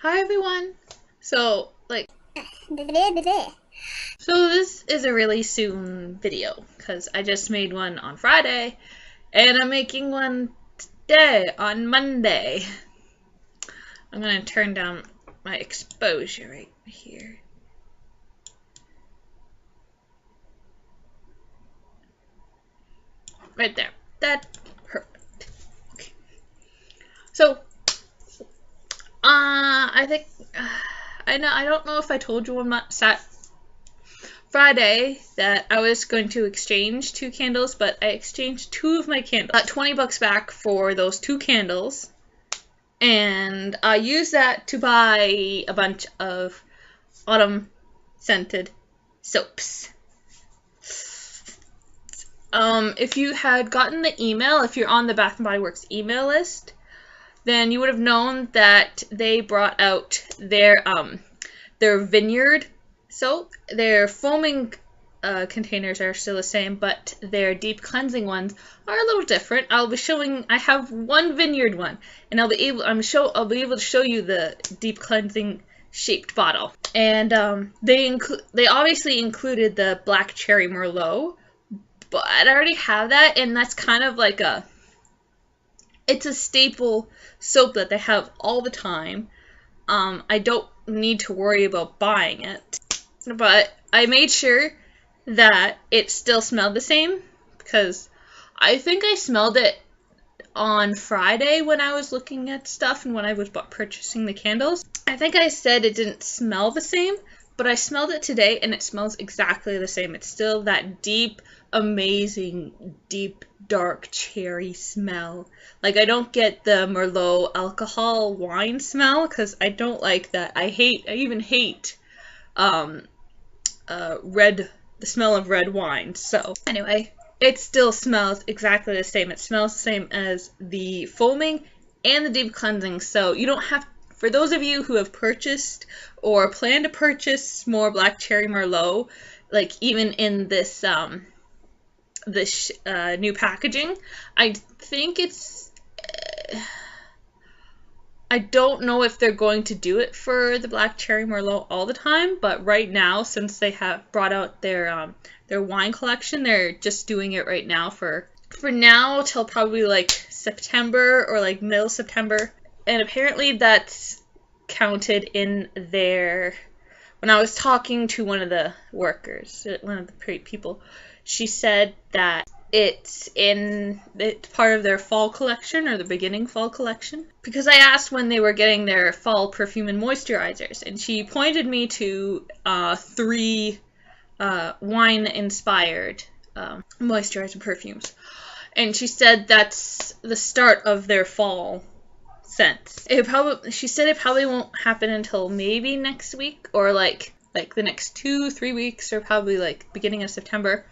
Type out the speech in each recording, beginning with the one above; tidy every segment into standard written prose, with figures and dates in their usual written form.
Hi everyone. So this is a really soon video because I just made one on Friday and I'm making one today on Monday. I'm gonna turn down my exposure right here. Right there. That's perfect. Okay. So I think I don't know if I told you on Friday that I was going to exchange 2 candles, but I exchanged 2 of my candles. I got 20 bucks back for those 2 candles, and I used that to buy a bunch of autumn scented soaps. If you had gotten the email, if you're on the Bath & Body Works email list, then you would have known that they brought out their vineyard soap. Their foaming containers are still the same, but their deep cleansing ones are a little different. I have one vineyard one, and I'll be able to show you the deep cleansing shaped bottle. And they obviously included the black cherry merlot, but I already have that, and that's kind of like it's a staple soap that they have all the time. I don't need to worry about buying it, but I made sure that it still smelled the same because I think I smelled it on Friday when I was looking at stuff and when I was purchasing the candles. I think I said it didn't smell the same, but I smelled it today and it smells exactly the same. It's still that deep, amazing, deep, dark cherry smell. Like, I don't get the Merlot alcohol wine smell because I don't like that. I even hate the smell of red wine. So anyway, it still smells exactly the same. It smells the same as the foaming and the deep cleansing. So you don't have, for those of you who have purchased or plan to purchase more black cherry Merlot, like even in this new packaging, I think I don't know if they're going to do it for the black cherry Merlot all the time, but right now, since they have brought out their wine collection, they're just doing it right now for now till probably like September or like middle September. And apparently that's counted in their, when I was talking to one of the workers, one of the people, she said that it's part of their fall collection or the beginning fall collection. Because I asked when they were getting their fall perfume and moisturizers, and she pointed me to 3 wine-inspired moisturizer perfumes. And she said that's the start of their fall scents. She said it probably won't happen until maybe next week or like the next 2-3 weeks, or probably like beginning of September.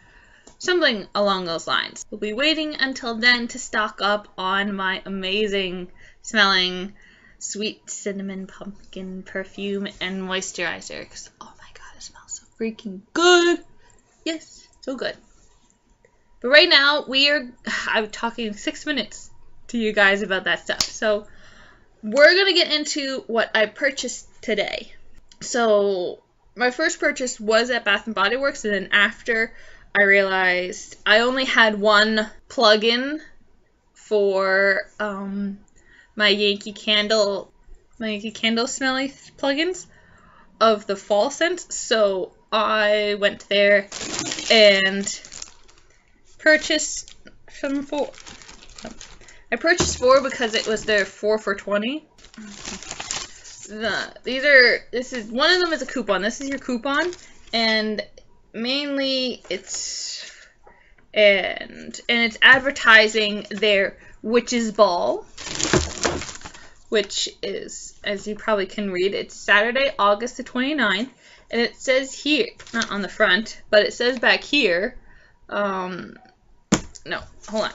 Something along those lines. We'll be waiting until then to stock up on my amazing smelling sweet cinnamon pumpkin perfume and moisturizer. Because, oh my god, it smells so freaking good. Yes, so good. But right now, I'm talking 6 minutes to you guys about that stuff. So, we're going to get into what I purchased today. So, my first purchase was at Bath & Body Works, and then after I realized I only had one plug-in for my Yankee Candle smelly plugins of the fall scent. So I went there and purchased some 4. I purchased 4 because it was their 4 for $20. This is one of them is a coupon. This is your coupon, and mainly it's advertising their Witch's Ball, which is, as you probably can read, it's Saturday, August the 29th, and it says here, not on the front, but it says back here, no, hold on.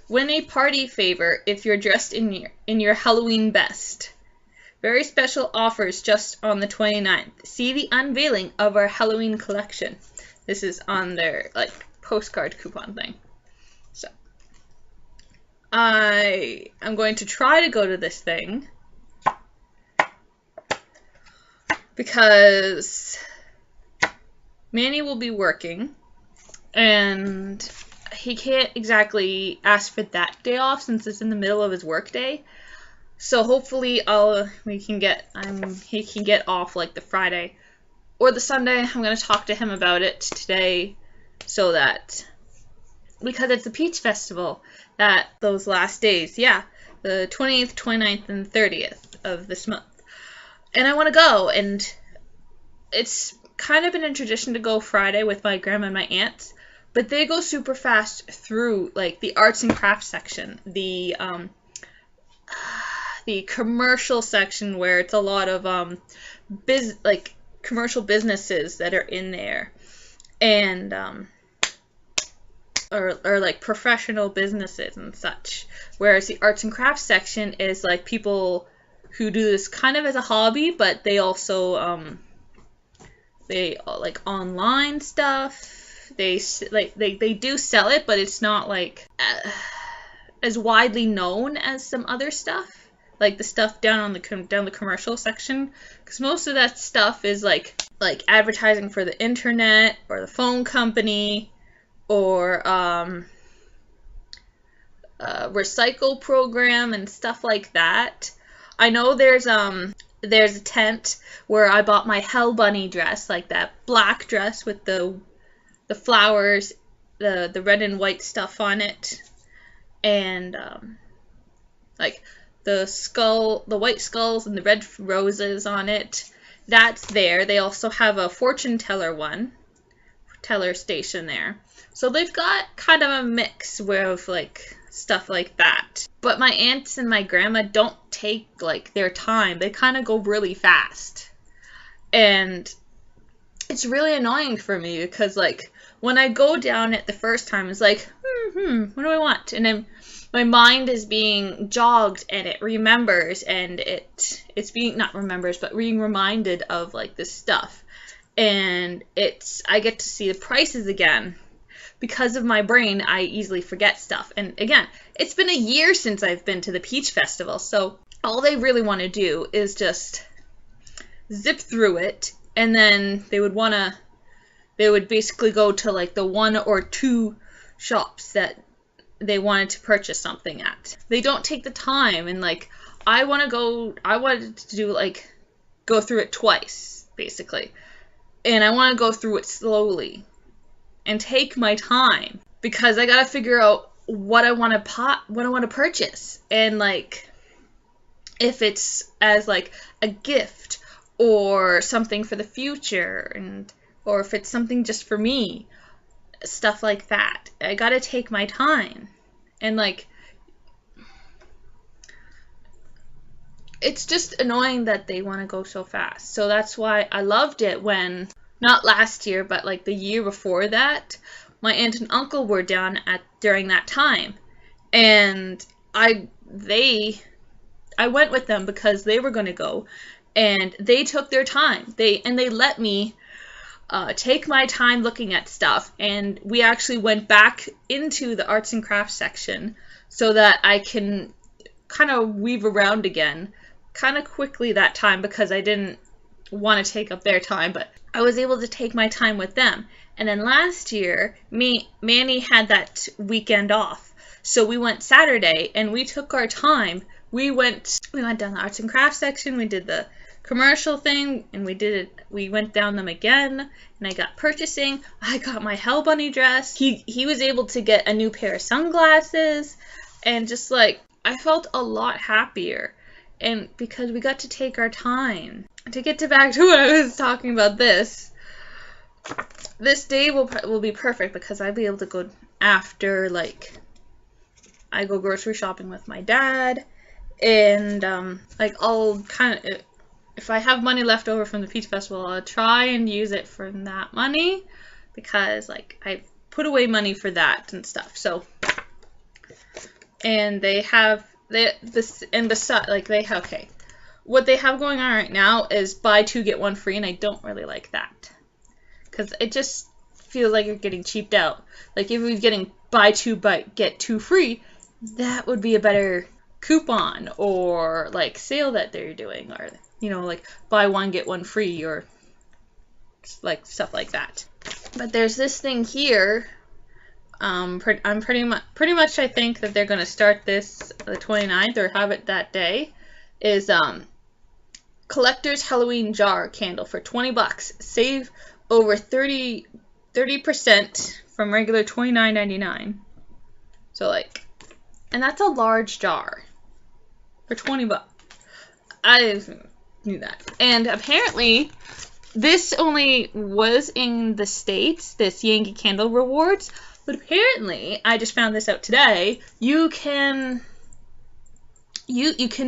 Win a party favor if you're dressed in your Halloween best. Very special offers just on the 29th. See the unveiling of our Halloween collection. This is on their postcard coupon thing. So I am going to try to go to this thing because Manny will be working, and he can't exactly ask for that day off since it's in the middle of his work day. So hopefully he can get off like the Friday or the Sunday. I'm gonna talk to him about it today, so that, because it's the Peach Festival that those last days, yeah, the 20th, 29th, and 30th of this month, and I want to go, and it's kind of been a tradition to go Friday with my grandma and my aunts, but they go super fast through like the arts and crafts section, the commercial section where it's a lot of commercial businesses that are in there, and or like professional businesses and such, whereas the arts and crafts section is like people who do this kind of as a hobby, but they also they like online stuff. They do sell it, but it's not like as widely known as some other stuff, like the stuff down the commercial section, because most of that stuff is like advertising for the internet or the phone company or recycle program and stuff like that. I know there's a tent where I bought my Hell Bunny dress, like that black dress with the flowers, the red and white stuff on it, and like the white skulls and the red roses on it. That's there. They also have a fortune teller station there. So they've got kind of a mix of like stuff like that. But my aunts and my grandma don't take like their time. They kind of go really fast. And it's really annoying for me because like when I go down it the first time, it's like, what do I want? And then my mind is being jogged and it remembers, and it's being not remembers, but being reminded of like this stuff. And I get to see the prices again. Because of my brain, I easily forget stuff. And again, it's been a year since I've been to the Peach Festival, so all they really want to do is just zip through it, and then they would basically go to like the one or two shops that they wanted to purchase something at. They don't take the time, and like I wanted to do like go through it twice, basically. And I want to go through it slowly and take my time, because I gotta figure out what I want to purchase, and like if it's as like a gift or something for the future, or if it's something just for me, stuff like that. I gotta take my time, and like it's just annoying that they want to go so fast. So that's why I loved it when, not last year, but like the year before that, my aunt and uncle were down during that time, and I went with them because they were going to go, and they took their time. They let me take my time looking at stuff, and we actually went back into the arts and crafts section so that I can kind of weave around again kind of quickly that time, because I didn't want to take up their time, but I was able to take my time with them. And then last year, Manny had that weekend off, so we went Saturday, and we took our time. We went down the arts and crafts section, we did the commercial thing, and we went down them again, and I got purchasing. I got my Hell Bunny dress. He was able to get a new pair of sunglasses, and just like I felt a lot happier, and because we got to take our time. To get back to what I was talking about, this day will be perfect, because I'll be able to go after, like, I go grocery shopping with my dad, and like I'll kind of, if I have money left over from the Peach Festival, I'll try and use it for that money, because like I put away money for that and stuff. So, and what they have going on right now is buy two get one free, and I don't really like that, because it just feels like you're getting cheaped out. Like if you're getting buy two get two free, that would be a better coupon or like sale that they're doing, or you know, like buy one get one free or like stuff like that. But there's this thing here. I'm pretty much I think that they're gonna start this the 29th or have it that day. Is collector's Halloween jar candle for 20 bucks. Save over 30% from regular $29.99. So like, and that's a large jar for 20 bucks. I knew that. And apparently this only was in the States, this Yankee candle rewards, but apparently I just found this out today. You can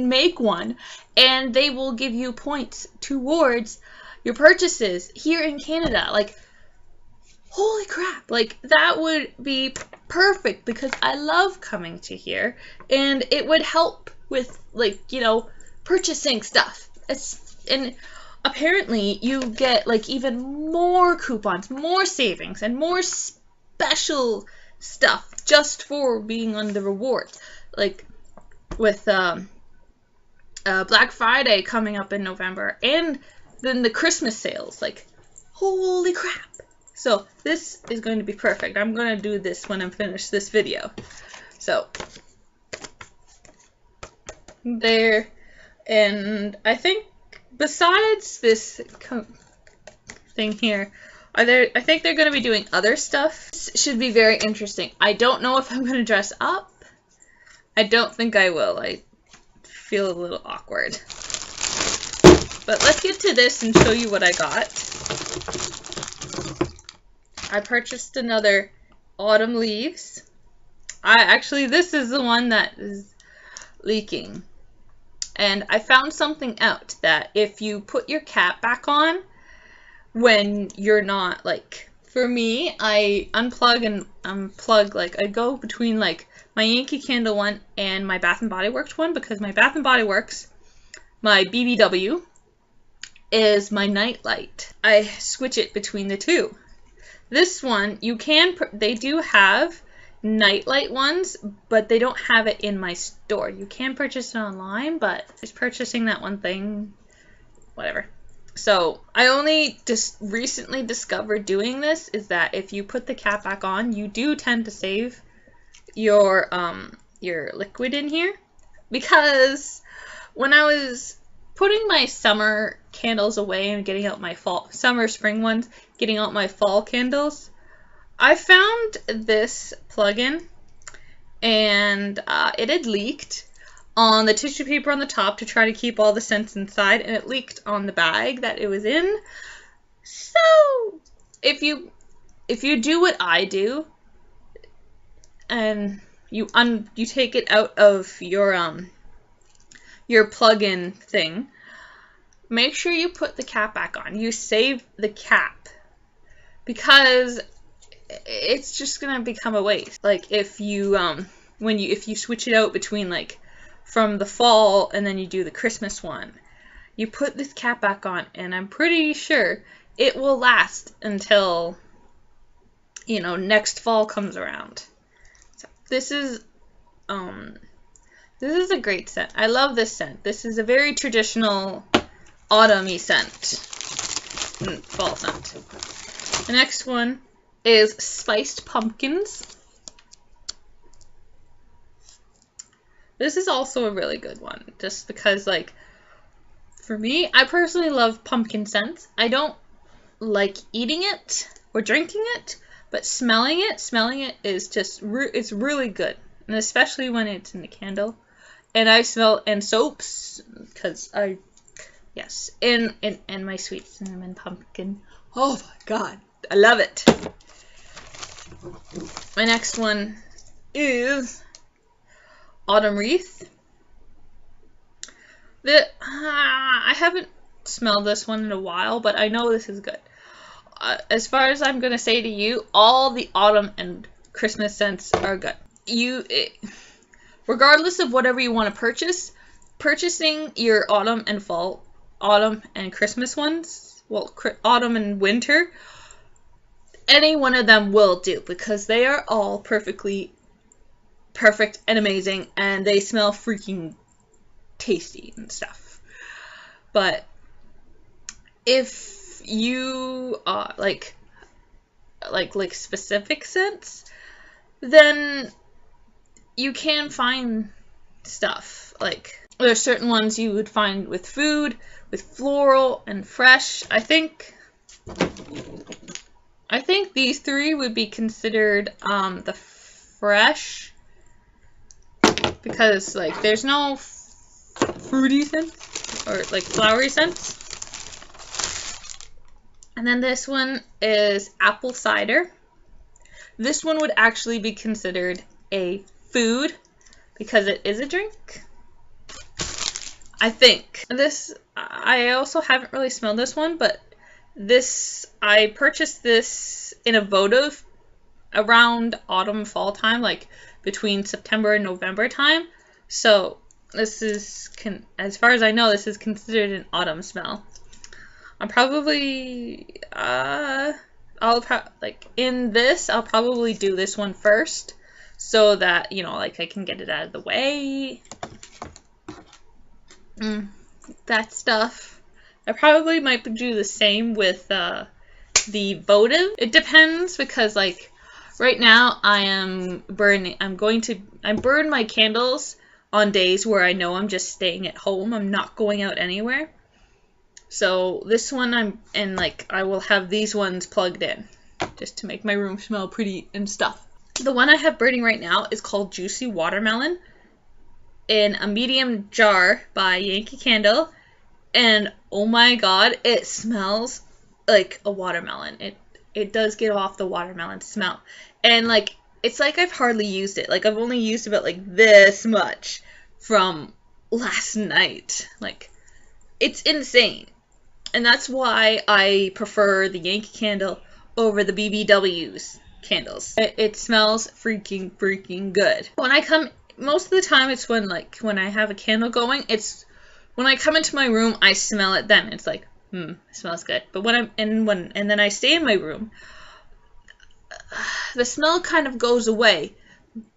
make one and they will give you points towards your purchases here in Canada. Like, holy crap, like that would be perfect because I love coming to here and it would help with, like, you know, purchasing stuff. And apparently you get like even more coupons, more savings, and more special stuff just for being on the rewards. Like with Black Friday coming up in November, and then the Christmas sales. Like, holy crap. So this is going to be perfect. I'm going to do this when I'm finished this video. So there, and I think besides this thing here, I think they're going to be doing other stuff. This should be very interesting. I don't know if I'm going to dress up. I don't think I will. I feel a little awkward. But let's get to this and show you what I got. I purchased another autumn leaves. This is the one that is leaking. And I found something out that if you put your cap back on when you're not, like, for me, I unplug and unplug, like, I go between, like, my Yankee candle one and my Bath & Body Works one, because my Bath & Body Works, my BBW, is my night light. I switch it between the two. This one, they do have nightlight ones, but they don't have it in my store. You can purchase it online, but just purchasing that one thing, whatever. So I only just recently discovered doing this is that if you put the cap back on, you do tend to save your liquid in here, because when I was putting my summer candles away and getting out my spring ones, getting out my fall candles, I found this plug-in and it had leaked on the tissue paper on the top to try to keep all the scents inside, and it leaked on the bag that it was in. So if you do what I do and you take it out of your plug-in thing, make sure you put the cap back on. You save the cap, because it's just gonna become a waste. Like if you if you switch it out between, like, from the fall and then you do the Christmas one, you put this cap back on, and I'm pretty sure it will last until, you know, next fall comes around. So this is a great scent. I love this scent. This is a very traditional autumn-y scent, fall scent. The next one is spiced pumpkins. This is also a really good one, just because, like, for me, I personally love pumpkin scents. I don't like eating it or drinking it, but smelling it is just, it's really good, and especially when it's in the candle. And I smell, and soaps, because yes, and my sweet cinnamon pumpkin. Oh my god, I love it. My next one is autumn wreath. I haven't smelled this one in a while, but I know this is good. As far as I'm gonna say to you, all the autumn and Christmas scents are good. Regardless of whatever you want to purchase, purchasing your autumn and Christmas ones, well, autumn and winter, any one of them will do, because they are all perfect and amazing, and they smell freaking tasty and stuff. But if you like specific scents, then you can find stuff. Like there's certain ones you would find with food, with floral and fresh. I think these three would be considered the fresh, because like there's no fruity scents or like flowery scents. And then this one is apple cider. This one would actually be considered a food because it is a drink, I think. This, I also haven't really smelled this one, but I purchased this in a votive around autumn, fall time, like between September and November time. So this is, as far as I know, this is considered an autumn smell. I'm probably, I'll probably do this one first, so that, you know, like I can get it out of the way. That stuff. I probably might do the same with the votive. It depends, because like right now I burn my candles on days where I know I'm just staying at home. I'm not going out anywhere. So this one I will have these ones plugged in just to make my room smell pretty and stuff. The one I have burning right now is called Juicy Watermelon in a medium jar by Yankee Candle, and oh my god, it smells like a watermelon. It does give off the watermelon smell, and like it's like I've hardly used it. Like I've only used about like this much from last night. Like it's insane. And that's why I prefer the Yankee Candle over the BBW's candles. It smells freaking good. Most of the time it's when I have a candle going, it's when I come into my room, I smell it then. It's like, it smells good. But and then I stay in my room, the smell kind of goes away.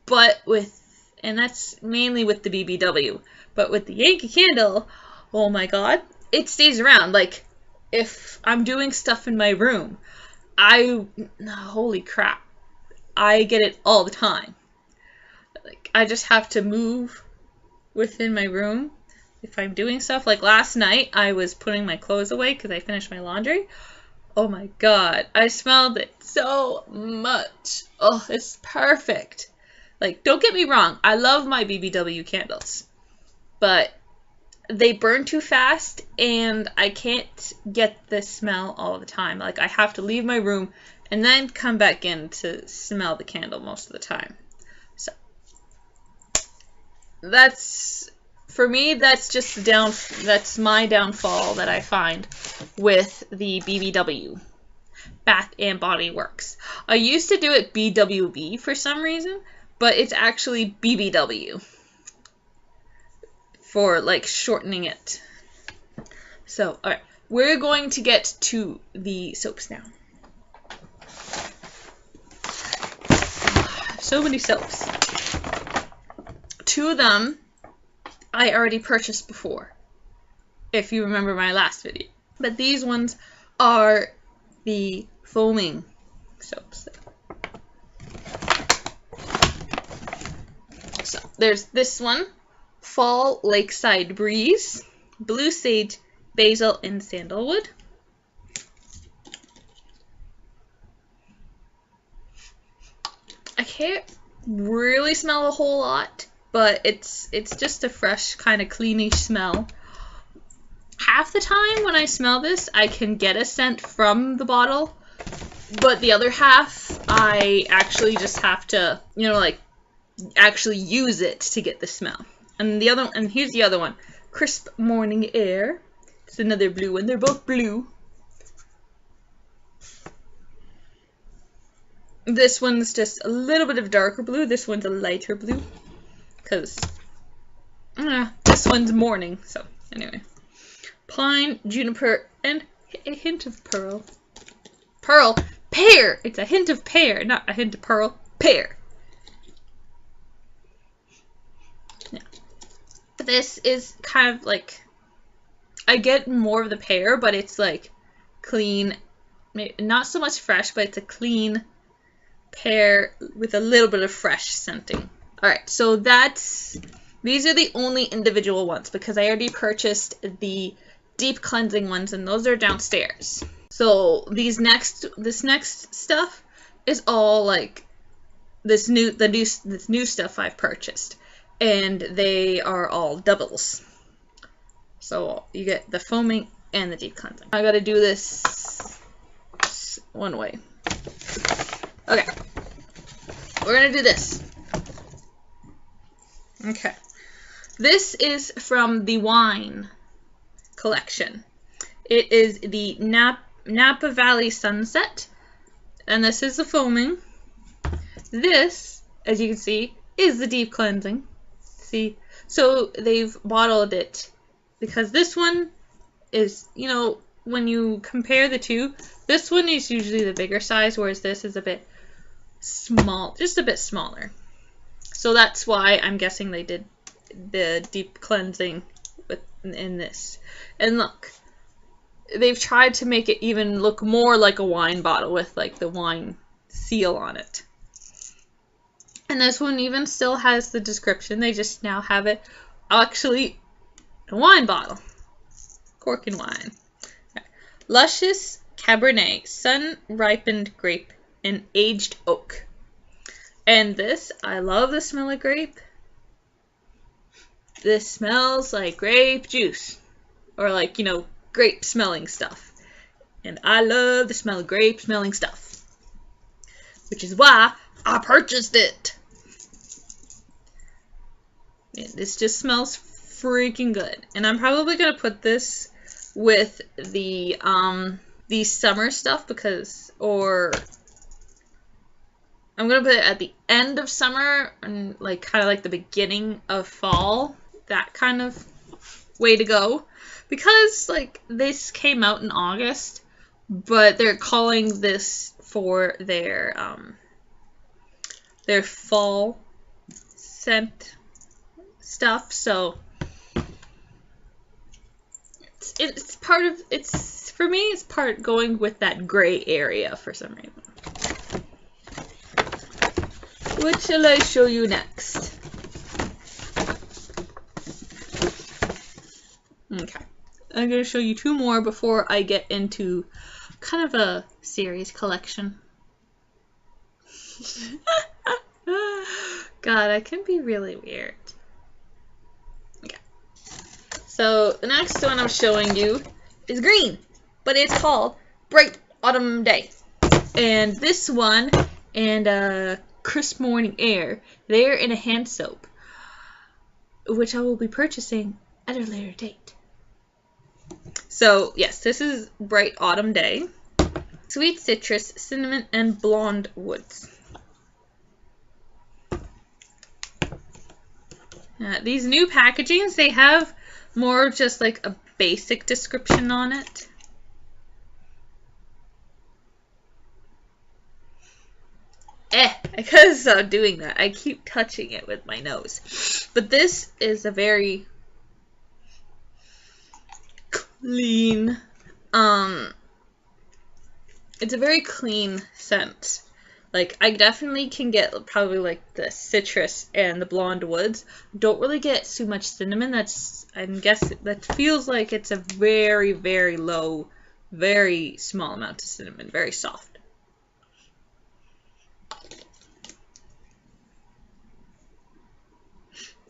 And that's mainly with the BBW. But with the Yankee Candle, oh my god, it stays around. Like, if I'm doing stuff in my room, holy crap, I get it all the time. Like, I just have to move within my room if I'm doing stuff. Like last night, I was putting my clothes away because I finished my laundry. Oh my god, I smelled it so much. Oh, it's perfect. Like, don't get me wrong, I love my BBW candles, but they burn too fast, and I can't get the smell all the time. Like, I have to leave my room and then come back in to smell the candle most of the time. So, for me, that's just that's my downfall that I find with the BBW, Bath and Body Works. I used to do it BWB for some reason, but it's actually BBW for like shortening it. So, alright, we're going to get to the soaps now. So many soaps. Two of them I already purchased before, if you remember my last video. But these ones are the foaming soaps. So, there's this one, Fall Lakeside Breeze, Blue Sage, Basil, and Sandalwood. I can't really smell a whole lot, but it's just a fresh, kind of cleanish smell. Half the time when I smell this, I can get a scent from the bottle, but the other half, I actually just have to, actually use it to get the smell. And here's the other one, Crisp Morning Air. It's another blue one. They're both blue. This one's just a little bit of darker blue. This one's a lighter blue, because this one's morning. So anyway, pine, juniper, and a hint of pearl. Pear. It's a hint of pear, not a hint of pearl. Pear. Yeah. This is kind of like I get more of the pear, but it's like clean, not so much fresh, but it's a clean pear with a little bit of fresh scenting. Alright, so these are the only individual ones because I already purchased the deep cleansing ones and those are downstairs. So this next stuff is all like this new stuff I've purchased, and they are all doubles. So you get the foaming and the deep cleansing. I gotta do this one way. Okay, we're gonna do this. Okay, this is from the wine collection. It is the Napa Valley Sunset, and this is the foaming. This, as you can see, is the deep cleansing. See, so they've bottled it because this one is, you know, when you compare the two, this one is usually the bigger size, whereas this is a bit small, just a bit smaller. So that's why I'm guessing they did the deep cleansing in this. And look, they've tried to make it even look more like a wine bottle with like the wine seal on it. And this one even still has the description. They just now have it actually a wine bottle. Cork and wine. Okay. Luscious Cabernet, sun-ripened grape, and aged oak. And this, I love the smell of grape. This smells like grape juice. Or like, you know, grape smelling stuff. And I love the smell of grape smelling stuff. Which is why I purchased it. Yeah, this just smells freaking good. And I'm probably going to put this with the summer stuff because, or I'm going to put it at the end of summer and like kind of like the beginning of fall. That kind of way to go. Because like this came out in August, but they're calling this for their fall scent stuff, so it's part of, it's, for me, it's part going with that gray area for some reason. What shall I show you next? Okay, I'm going to show you two more before I get into kind of a series collection. God, I can be really weird. Okay. So the next one I'm showing you is green, but it's called Bright Autumn Day. And this one and Crisp Morning Air, they're in a hand soap, which I will be purchasing at a later date. So yes, this is Bright Autumn Day. Sweet citrus, cinnamon, and blonde woods. These new packagings, they have more just like a basic description on it. I gotta stop doing that. I keep touching it with my nose. But this is a very clean, it's a very clean scent. Like, I definitely can get probably like the citrus and the blonde woods. Don't really get too much cinnamon. That's, I guess, that feels like it's a very, very low, very small amount of cinnamon. Very soft.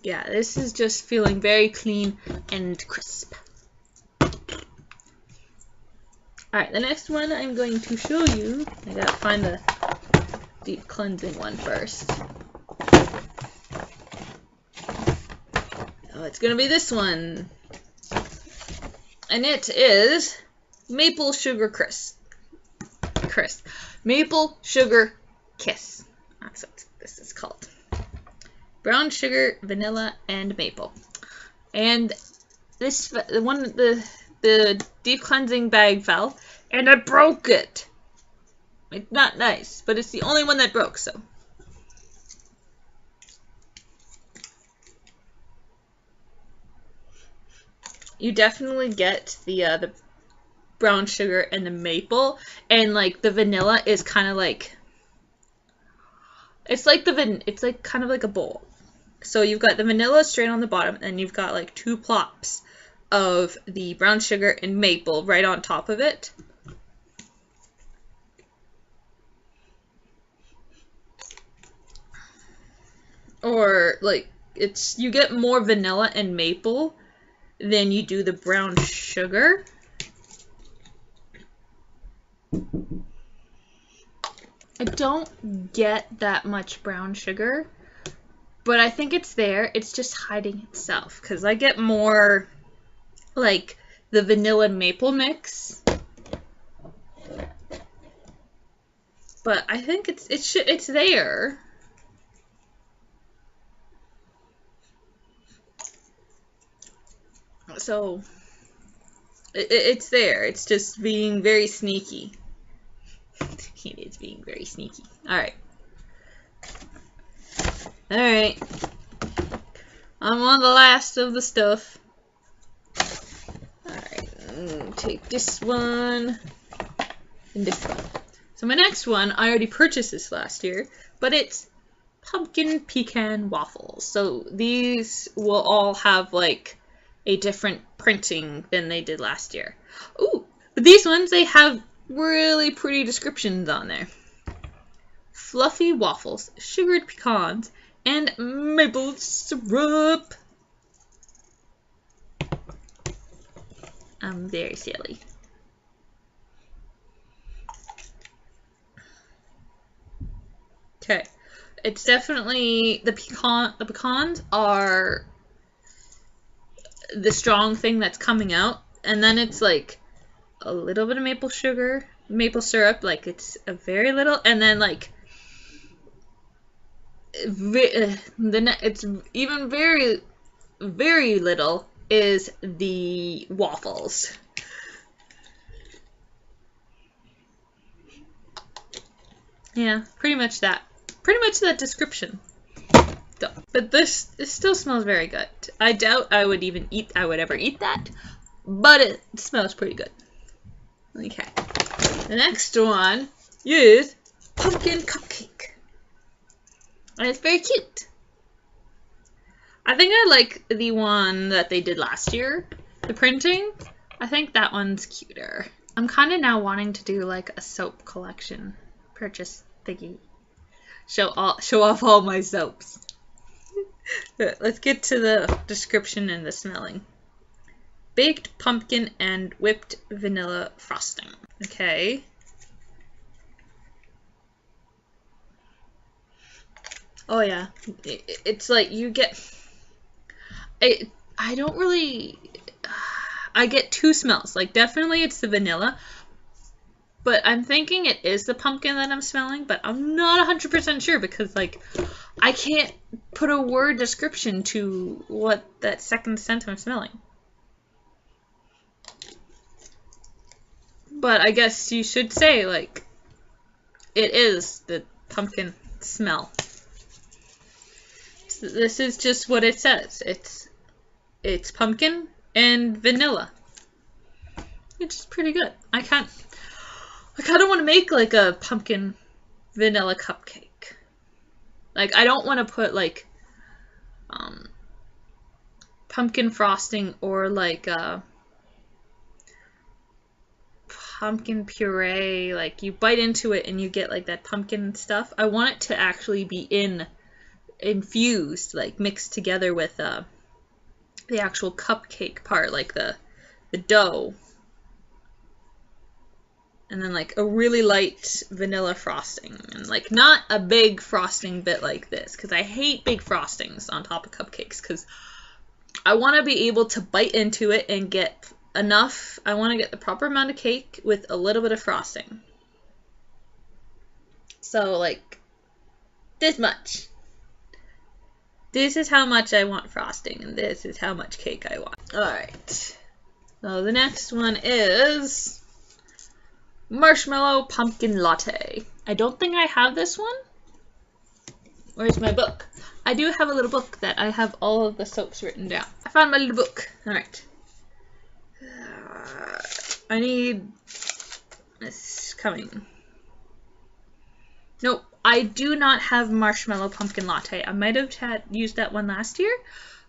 Yeah, this is just feeling very clean and crisp. Alright, the next one I'm going to show you, I gotta find the deep cleansing one first. Oh, it's gonna be this one. And it is Maple Sugar Crisp. Maple Sugar Kiss. That's what this is called. Brown sugar, vanilla, and maple. And this, the deep cleansing bag fell, and I broke it. It's not nice, but it's the only one that broke, so. you definitely get the brown sugar and the maple, and like the vanilla is kind of like, it's like kind of like a bowl. So you've got the vanilla straight on the bottom, and you've got like 2 plops of the brown sugar and maple right on top of it. Or like you get more vanilla and maple than you do the brown sugar. I don't get that much brown sugar, but I think it's there. It's just hiding itself, because I get more like the vanilla and maple mix. But I think it's there. So it's there. It's just being very sneaky. It is being very sneaky. Alright. Alright. I'm on the last of the stuff. Alright. Take this one. And this one. So my next one, I already purchased this last year. But it's pumpkin pecan waffles. So these will all have like a different printing than they did last year. Ooh. But these ones, they have really pretty descriptions on there. Fluffy waffles, sugared pecans, and maple syrup. I'm very silly. Okay, it's definitely the pecans are the strong thing that's coming out, and then it's like a little bit of maple syrup, like it's a very little, and then like it's even very, very little is the waffles. Yeah, pretty much that description. But this still smells very good. I doubt I would ever eat that, but it smells pretty good. Okay. The next one is pumpkin cupcake. And it's very cute. I think I like the one that they did last year. The printing, I think that one's cuter. I'm kind of now wanting to do like a soap collection purchase thingy. Show off all my soaps. Let's get to the description and the smelling. Baked pumpkin and whipped vanilla frosting. Okay. Oh yeah. It's like you get... I don't really... I get 2 smells. Like definitely it's the vanilla. But I'm thinking it is the pumpkin that I'm smelling. But I'm not 100% sure because like I can't put a word description to what that second scent I'm smelling. But I guess you should say, like, it is the pumpkin smell. So this is just what it says. It's pumpkin and vanilla. It's pretty good. I kind of want to make, like, a pumpkin vanilla cupcake. Like, I don't want to put, like, pumpkin frosting or, like, pumpkin puree, like you bite into it and you get like that pumpkin stuff. I want it to actually be infused, like mixed together with the actual cupcake part, like the dough, and then like a really light vanilla frosting, and like not a big frosting bit like this, because I hate big frostings on top of cupcakes, because I want to be able to bite into it and get enough. I want to get the proper amount of cake with a little bit of frosting. So like this much. This is how much I want frosting, and this is how much cake I want. Alright. So the next one is Marshmallow Pumpkin Latte. I don't think I have this one. Where's my book? I do have a little book that I have all of the soaps written down. I found my little book. Alright. I need this coming. Nope, I do not have Marshmallow Pumpkin Latte. I might have used that one last year,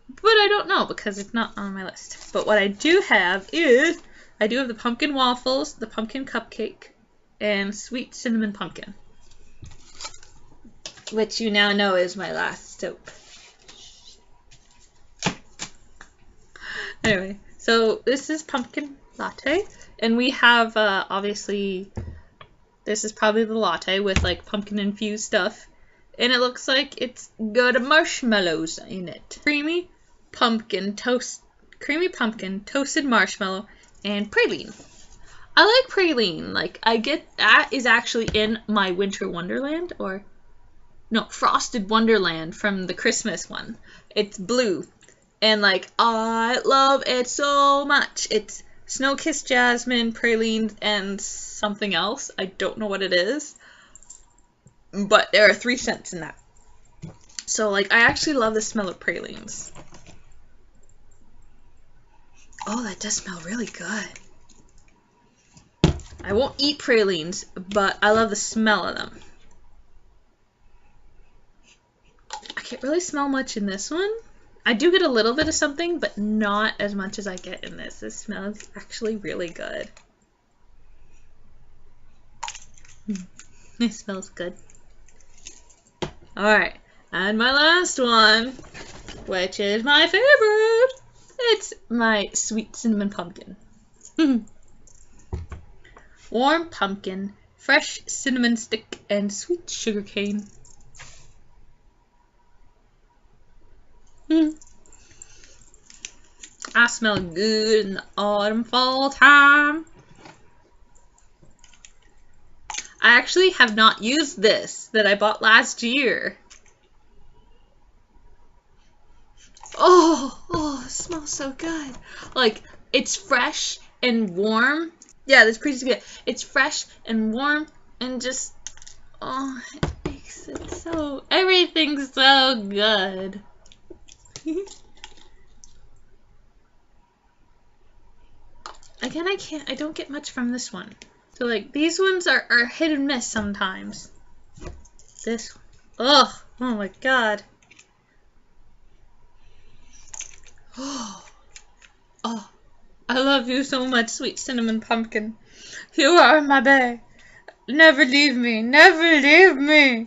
but I don't know because it's not on my list. But what I do have is, I do have the Pumpkin Waffles, the Pumpkin Cupcake, and Sweet Cinnamon Pumpkin, which you now know is my last soap. Anyway, so this is Pumpkin Latte, and we have, obviously, this is probably the latte with, like, pumpkin-infused stuff, and it looks like it's got marshmallows in it. Creamy pumpkin, toasted marshmallow, and praline. I like praline. Like, I get, that is actually in my Winter Wonderland, or, no, Frosted Wonderland from the Christmas one. It's blue. And, like, I love it so much. It's snow-kissed jasmine, praline, and something else. I don't know what it is. But there are 3 scents in that. So, like, I actually love the smell of pralines. Oh, that does smell really good. I won't eat pralines, but I love the smell of them. I can't really smell much in this one. I do get a little bit of something, but not as much as I get in this. This smells actually really good. It smells good. Alright, and my last one, which is my favorite. It's my Sweet Cinnamon Pumpkin. Warm pumpkin, fresh cinnamon stick, and sweet sugar cane. I smell good in the autumn fall time. I actually have not used this that I bought last year. Oh, it smells so good. Like, it's fresh and warm. Yeah, this pretty good. It's fresh and warm and just, oh, it makes it so, everything's so good. Again, I don't get much from this one. So, like, these ones are hit and miss sometimes. This one. Oh my god. Oh, I love you so much, Sweet Cinnamon Pumpkin. You are my bae. Never leave me. Never leave me.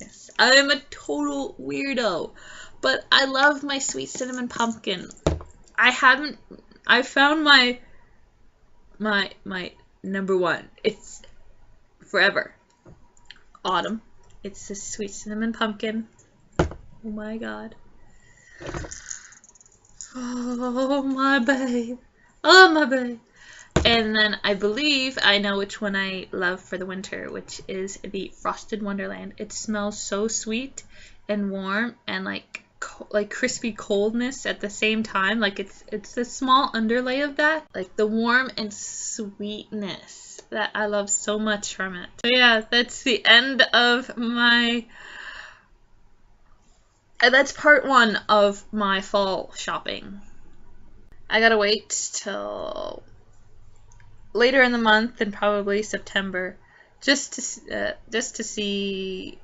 Yes, I am a total weirdo, but I love my Sweet Cinnamon Pumpkin. I found my number one. It's forever. Autumn. It's the Sweet Cinnamon Pumpkin. Oh my god. Oh my babe. Oh my babe. And then I believe I know which one I love for the winter, which is the Frosted Wonderland. It smells so sweet and warm and like crispy coldness at the same time. Like it's a small underlay of that, like the warm and sweetness that I love so much from it. So yeah, that's the end of my that's part 1 of my fall shopping. I gotta wait till later in the month and probably September just to see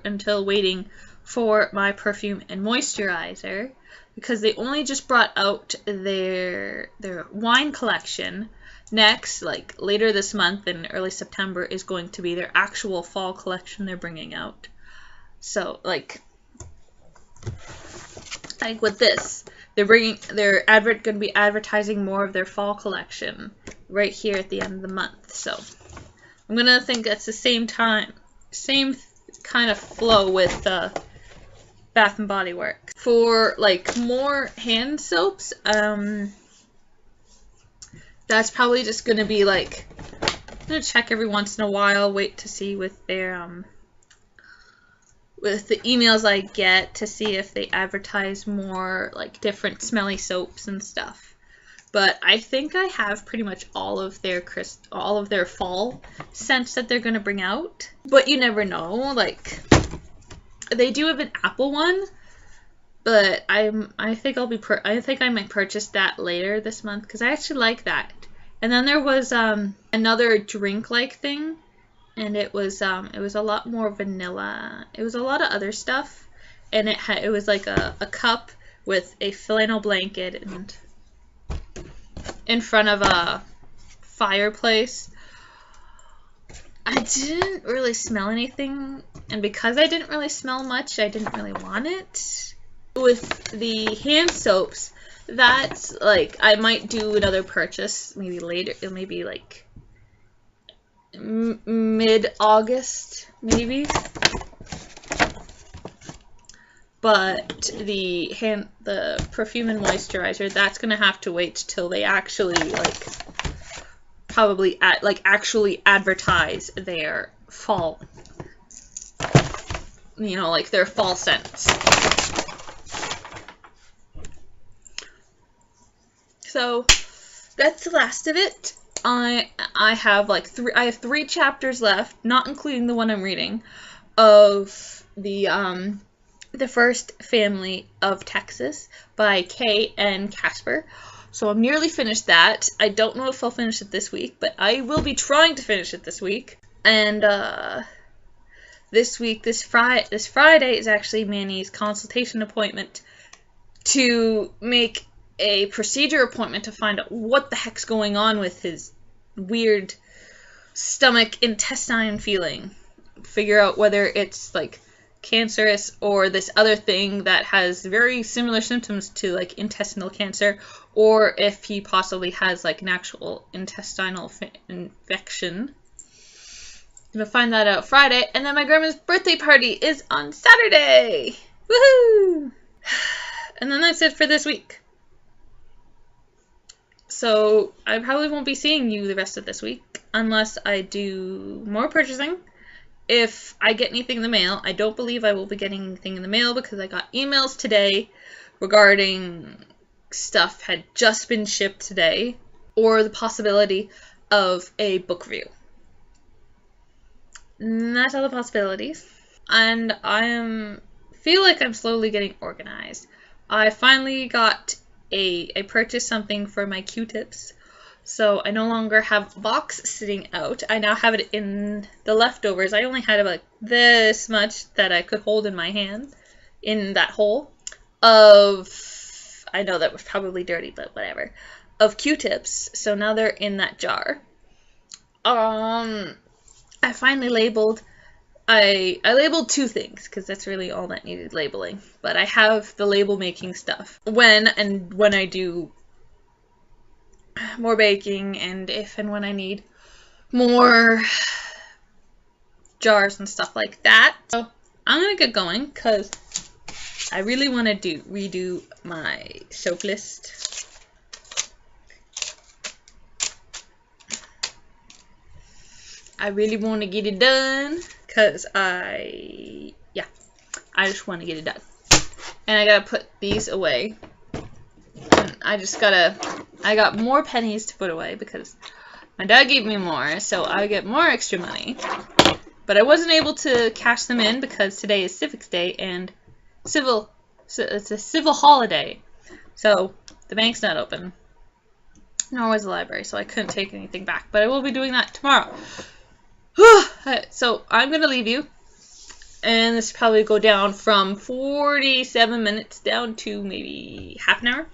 until waiting for my perfume and moisturizer, because they only just brought out their wine collection. Next, like later this month in early September, is going to be their actual fall collection they're bringing out. So like with this, they're going to be advertising more of their fall collection right here at the end of the month. So I'm gonna think that's the same kind of flow with Bath and Body Works. For like more hand soaps, that's probably just gonna be like, I'm gonna check every once in a while, wait to see with their with the emails I get to see if they advertise more like different smelly soaps and stuff. But I think I have pretty much all of their fall scents that they're gonna bring out. But you never know. Like, they do have an apple one, But I think I think I might purchase that later this month because I actually like that. And then there was another drink-like thing, and it was a lot more vanilla. It was a lot of other stuff, and it was like a cup with a flannel blanket and in front of a fireplace. I didn't really smell anything, and because I didn't really smell much, I didn't really want it. With the hand soaps, that's like I might do another purchase maybe later, maybe like mid-August maybe. But the perfume and moisturizer, that's gonna have to wait till they actually like probably actually advertise their fall, you know, like their fall scents. So that's the last of it. I have like three chapters left, not including the one I'm reading, of the First Family of Texas by Kay and Casper. So I'm nearly finished that. I don't know if I'll finish it this week, but I will be trying to finish it this week. And this Friday is actually Manny's consultation appointment to make a procedure appointment to find out what the heck's going on with his weird stomach intestine feeling. Figure out whether it's like cancerous or this other thing that has very similar symptoms to like intestinal cancer, or if he possibly has like an actual intestinal infection. I'm gonna find that out Friday, and then my grandma's birthday party is on Saturday. Woohoo! And then that's it for this week. So I probably won't be seeing you the rest of this week unless I do more purchasing. If I get anything in the mail, I don't believe I will be getting anything in the mail because I got emails today regarding stuff had just been shipped today, or the possibility of a book review. And that's all the possibilities. And I feel like I'm slowly getting organized. I finally got I purchased something for my Q-tips. So I no longer have a box sitting out. I now have it in the leftovers. I only had about this much that I could hold in my hand in that hole of, I know that was probably dirty, but whatever, of Q-tips. So now they're in that jar. I finally labeled, I labeled two things because that's really all that needed labeling. But I have the label making stuff when I do more baking, and if and when I need more jars and stuff like that. So I'm gonna get going because I really want to redo my soap list. I really want to get it done because I just want to get it done. And I gotta put these away. And I got more pennies to put away because my dad gave me more, so I get more extra money. But I wasn't able to cash them in because today is Civics Day and it's a civil holiday. So the bank's not open. Nor was the library, so I couldn't take anything back. But I will be doing that tomorrow. So I'm going to leave you. And this will probably go down from 47 minutes down to maybe half an hour.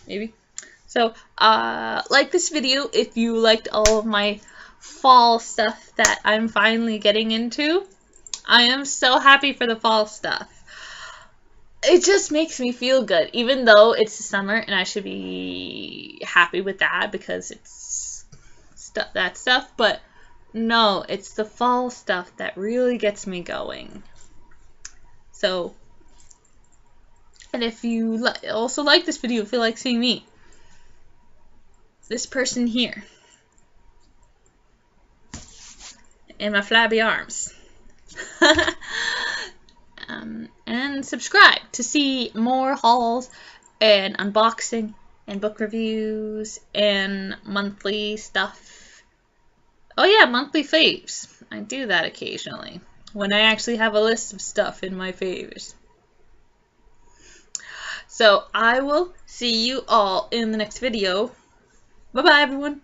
Maybe. So, like this video if you liked all of my fall stuff that I'm finally getting into. I am so happy for the fall stuff. It just makes me feel good, even though it's the summer and I should be happy with that because it's that stuff, but no, it's the fall stuff that really gets me going. So, and if you also like this video, feel like seeing me, this person here, and my flabby arms, and subscribe to see more hauls and unboxing and book reviews and monthly stuff. Oh yeah, monthly faves. I do that occasionally when I actually have a list of stuff in my faves. So I will see you all in the next video. Bye bye everyone.